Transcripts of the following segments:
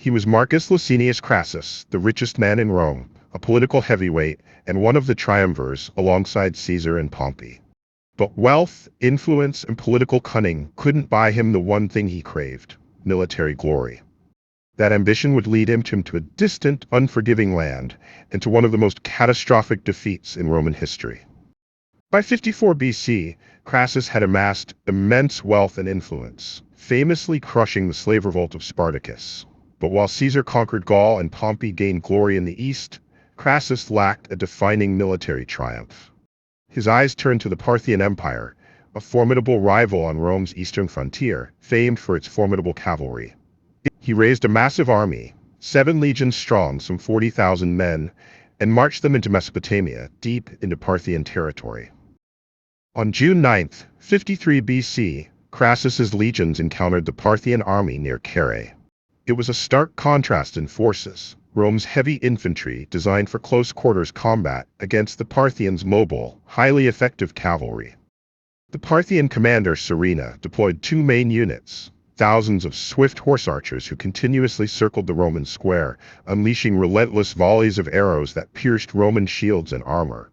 He was Marcus Licinius Crassus, the richest man in Rome, a political heavyweight, and one of the triumvirs alongside Caesar and Pompey. But wealth, influence, and political cunning couldn't buy him the one thing he craved: military glory. That ambition would lead him to a distant, unforgiving land, and to one of the most catastrophic defeats in Roman history. By 54 BC, Crassus had amassed immense wealth and influence, famously crushing the slave revolt of Spartacus. But while Caesar conquered Gaul and Pompey gained glory in the east, Crassus lacked a defining military triumph. His eyes turned to the Parthian Empire, a formidable rival on Rome's eastern frontier, famed for its formidable cavalry. He raised a massive army, 7 legions strong, some 40,000 men, and marched them into Mesopotamia, deep into Parthian territory. On June 9th, 53 BC, Crassus's legions encountered the Parthian army near Carrhae. It was a stark contrast in forces: Rome's heavy infantry, designed for close-quarters combat, against the Parthians' mobile, highly effective cavalry. The Parthian commander Serena deployed 2 main units: thousands of swift horse archers who continuously circled the Roman square, unleashing relentless volleys of arrows that pierced Roman shields and armor.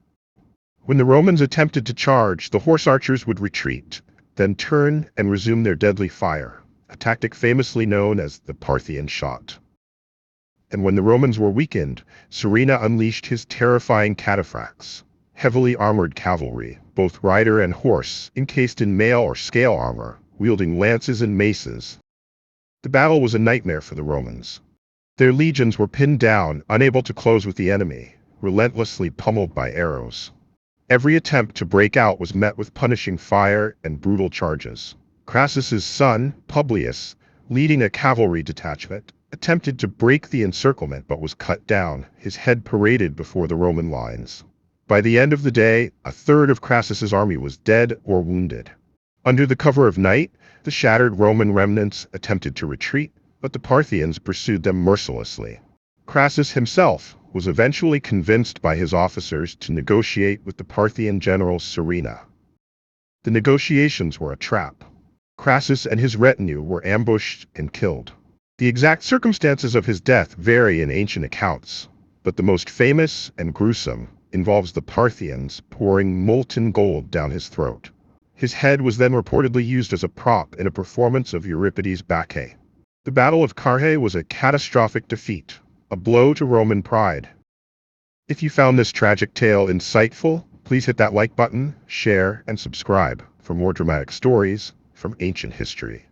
When the Romans attempted to charge, the horse archers would retreat, then turn and resume their deadly fire, a tactic famously known as the Parthian shot. And when the Romans were weakened, Serena unleashed his terrifying cataphracts, heavily armored cavalry, both rider and horse, encased in mail or scale armor, wielding lances and maces. The battle was a nightmare for the Romans. Their legions were pinned down, unable to close with the enemy, relentlessly pummeled by arrows. Every attempt to break out was met with punishing fire and brutal charges. Crassus's son, Publius, leading a cavalry detachment, attempted to break the encirclement but was cut down, his head paraded before the Roman lines. By the end of the day, a third of Crassus's army was dead or wounded. Under the cover of night, the shattered Roman remnants attempted to retreat, but the Parthians pursued them mercilessly. Crassus himself was eventually convinced by his officers to negotiate with the Parthian general Serena. The negotiations were a trap. Crassus and his retinue were ambushed and killed. The exact circumstances of his death vary in ancient accounts, but the most famous and gruesome involves the Parthians pouring molten gold down his throat. His head was then reportedly used as a prop in a performance of Euripides' Bacchae. The Battle of Carrhae was a catastrophic defeat, a blow to Roman pride. If you found this tragic tale insightful, please hit that like button, share, and subscribe for more dramatic stories from ancient history.